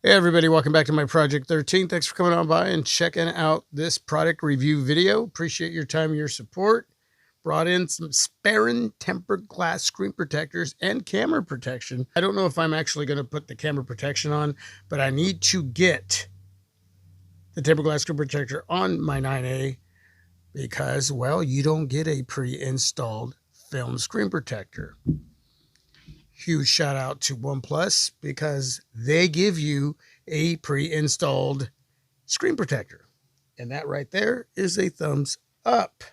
Hey everybody, welcome back to my Project 13. Thanks for coming on by and checking out this product review video. Appreciate your time and your support. Brought in some Sparin tempered glass screen protectors and camera protection. I don't know if I'm actually going to put the camera protection on, but I need to get the tempered glass screen protector on my 9A because, well, you don't get a pre-installed film screen protector. Huge shout out to OnePlus because they give you a pre-installed screen protector. And that right there is a thumbs up.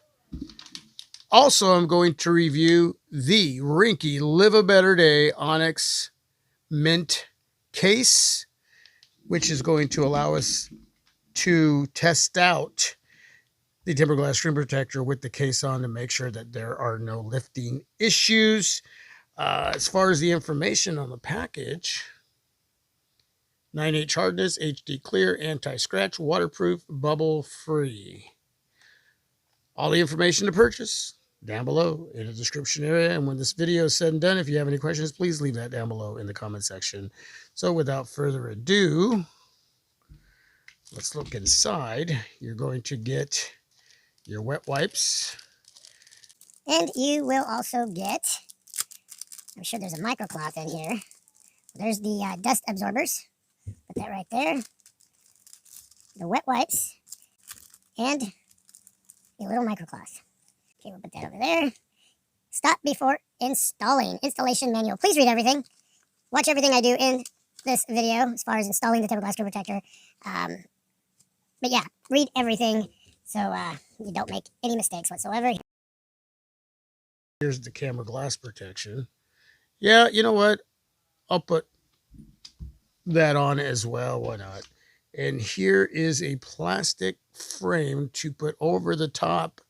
Also, I'm going to review the Ringke Live a Better Day Onyx Mint case, which is going to allow us to test out the tempered glass screen protector with the case on to make sure that there are no lifting issues. As far as the information on the package, 9H hardness, HD clear, anti-scratch, waterproof, bubble-free. All the information to purchase down below in the description area. And when this video is said and done, if you have any questions, please leave that down below in the comment section. So without further ado, let's look inside. You're going to get your wet wipes. And you will also get, I'm sure there's a microcloth in here. There's the dust absorbers. Put that right there. The wet wipes. And a little microcloth. Okay, we'll put that over there. Stop before installing. Installation manual. Please read everything. Watch everything I do in this video as far as installing the tempered glass screen protector. But yeah, read everything so you don't make any mistakes whatsoever. Here's the camera glass protection. Yeah, you know what? I'll put that on as well. Why not? And here is a plastic frame to put over the top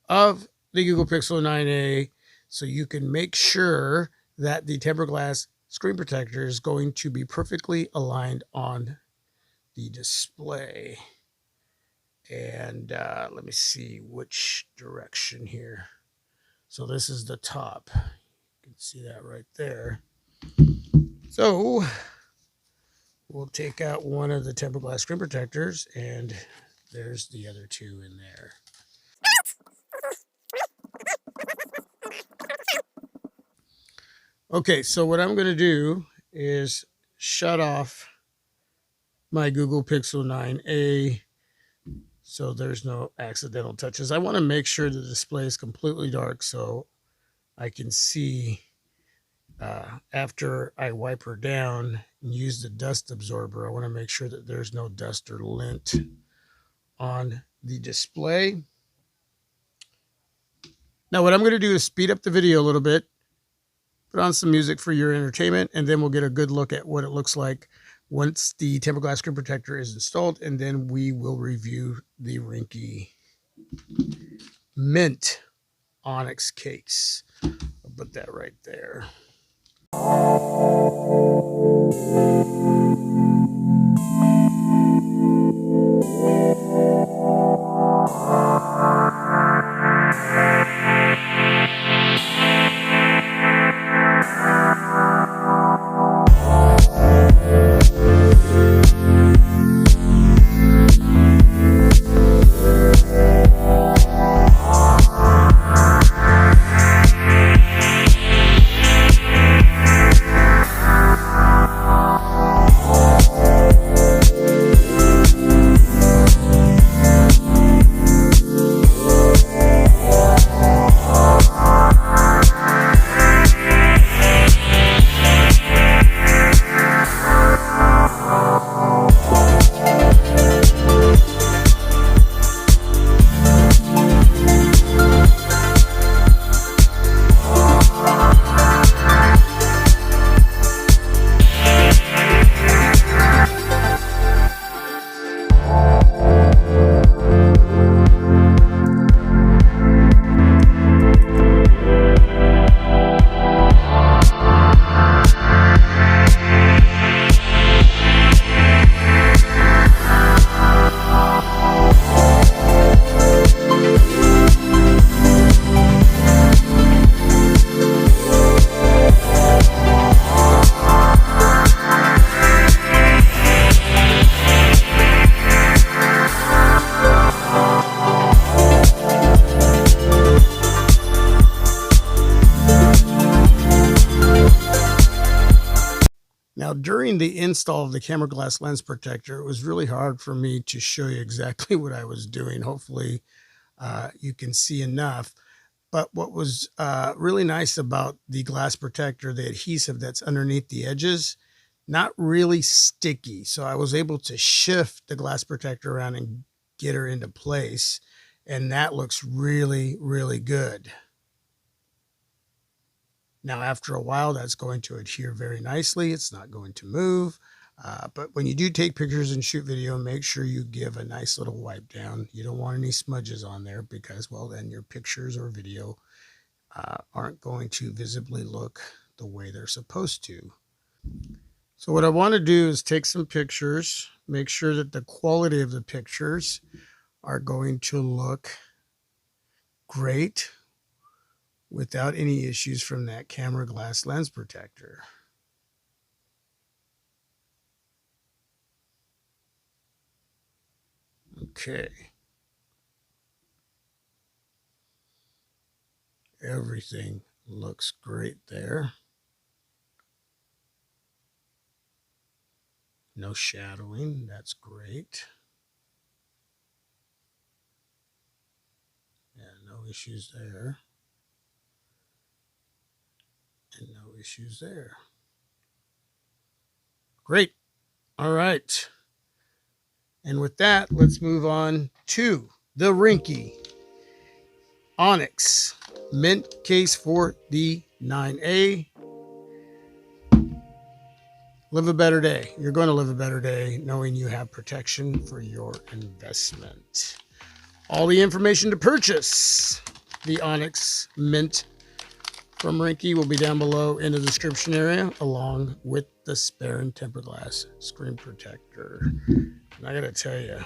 of the Google Pixel 9a so you can make sure that the tempered glass screen protector is going to be perfectly aligned on the display. And let me see which direction here. So this is the top. You can see that right there. So we'll take out one of the tempered glass screen protectors, and there's the other two in there. Okay, so what I'm going to do is shut off my Google Pixel 9a so there's no accidental touches. I want to make sure the display is completely dark so I can see after I wipe her down and use the dust absorber. I want to make sure that there's no dust or lint on the display. Now what I'm going to do is speed up the video a little bit, put on some music for your entertainment, and then we'll get a good look at what it looks like once the tempered glass screen protector is installed, and then we will review the Ringke Mint Onyx case. I'll put that right there. Now, during the install of the camera glass lens protector, it was really hard for me to show you exactly what I was doing. Hopefully, you can see enough. But what was really nice about the glass protector, the adhesive that's underneath the edges, not really sticky. So I was able to shift the glass protector around and get her into place. And that looks really, really good. Now, after a while, that's going to adhere very nicely. It's not going to move. But when you do take pictures and shoot video, make sure you give a nice little wipe down. You don't want any smudges on there because, well, then your pictures or video aren't going to visibly look the way they're supposed to. So what I want to do is take some pictures, make sure that the quality of the pictures are going to look great without any issues from that camera glass lens protector. Okay. Everything looks great there. No shadowing, that's great. Yeah, no issues there. And no issues there. Great. All right. And with that, let's move on to the Ringke Onyx Mint Case for the 9A. Live a better day. You're going to live a better day knowing you have protection for your investment. All the information to purchase the Onyx Mint from Ringke will be down below in the description area, along with the Sparin tempered glass screen protector. And I gotta tell you,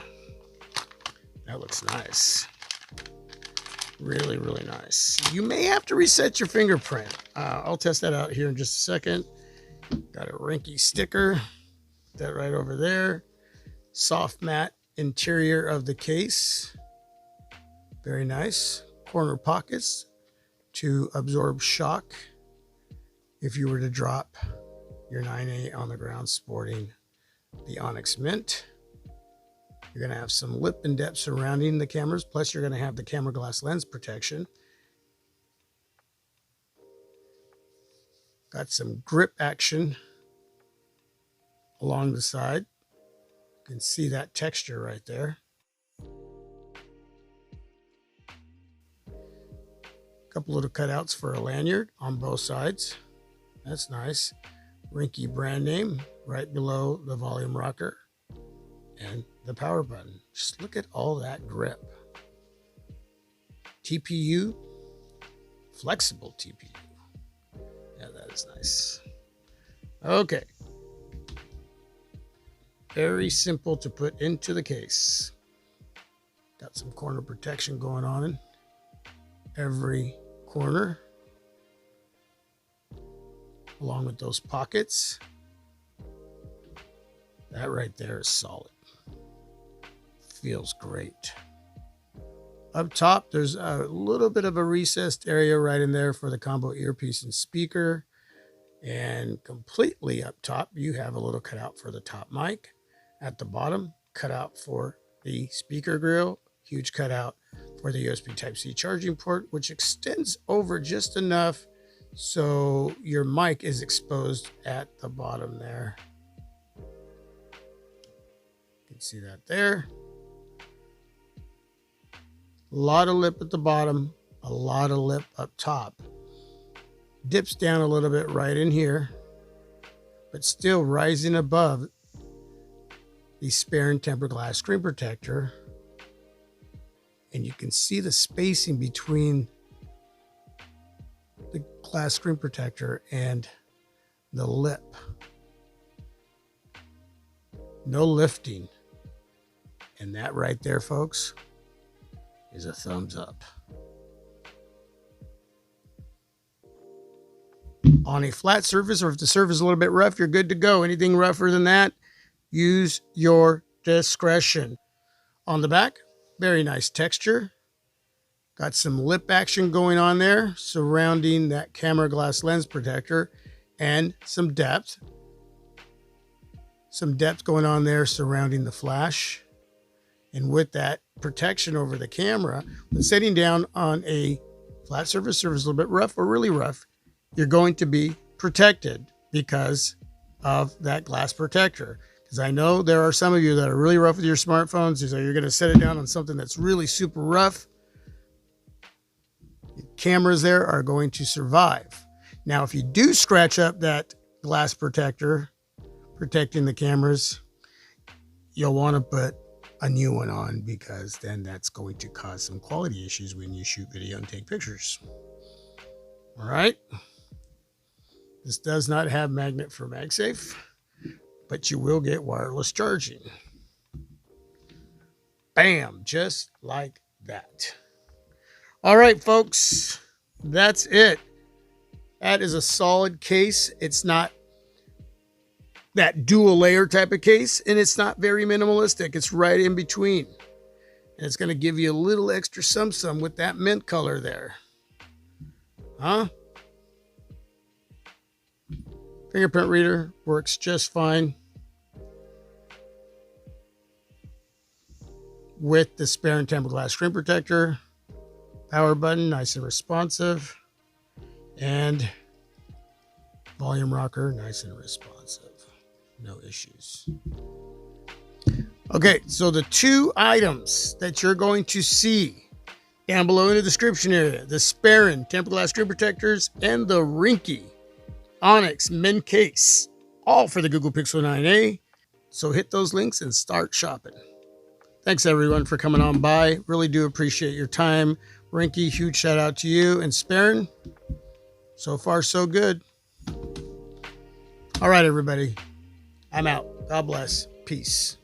that looks nice. Really, really nice. You may have to reset your fingerprint. I'll test that out here in just a second. Got a Ringke sticker. Put that right over there. Soft matte interior of the case. Very nice. Corner pockets to absorb shock if you were to drop your 9A on the ground sporting the Onyx Mint. You're going to have some lip and depth surrounding the cameras, plus you're going to have the camera glass lens protection. Got some grip action along the side. You can see that texture right there. Couple little cutouts for a lanyard on both sides. That's nice. Ringke brand name right below the volume rocker and the power button. Just look at all that grip. TPU, flexible TPU. Yeah, that is nice. Okay. Very simple to put into the case. Got some corner protection going on in every corner, along with those pockets. That right there is solid. Feels great. Up top, there's a little bit of a recessed area right in there for the combo earpiece and speaker. And completely up top, you have a little cutout for the top mic. At the bottom, cutout for the speaker grill. Huge cutout for the USB Type-C charging port, which extends over just enough so your mic is exposed at the bottom there. You can see that there. A lot of lip at the bottom, a lot of lip up top. Dips down a little bit right in here, but still rising above the Sparin tempered glass screen protector. And you can see the spacing between the glass screen protector and the lip. No lifting. And that right there, folks, is a thumbs up. On a flat surface, or if the surface is a little bit rough, you're good to go. Anything rougher than that, use your discretion. On the back, very nice texture. Got some lip action going on there surrounding that camera glass lens protector and some depth. some depth going on there surrounding the flash. And with that protection over the camera, when sitting down on a flat surface, a little bit rough or really rough, you're going to be protected because of that glass protector. Because I know there are some of you that are really rough with your smartphones. So you're going to set it down on something that's really super rough. The cameras there are going to survive. Now, if you do scratch up that glass protector protecting the cameras, you'll want to put a new one on, because then that's going to cause some quality issues when you shoot video and take pictures. All right. This does not have magnet for MagSafe, but you will get wireless charging. Bam, just like that. All right, folks, that's it. That is a solid case. It's not that dual layer type of case, and it's not very minimalistic. It's right in between. And it's going to give you a little extra some with that mint color there. Huh? Fingerprint reader works just fine with the Sparin tempered glass screen protector. Power button, nice and responsive. And volume rocker, nice and responsive. No issues. Okay, so the two items that you're going to see down below in the description area, the Sparin tempered glass screen protectors and the Ringke Onyx mint case, all for the Google Pixel 9a. So hit those links and start shopping. Thanks everyone for coming on by. Really do appreciate your time. Ringke, huge shout out to you. And Sparin, so far so good. All right, everybody. I'm out. God bless. Peace.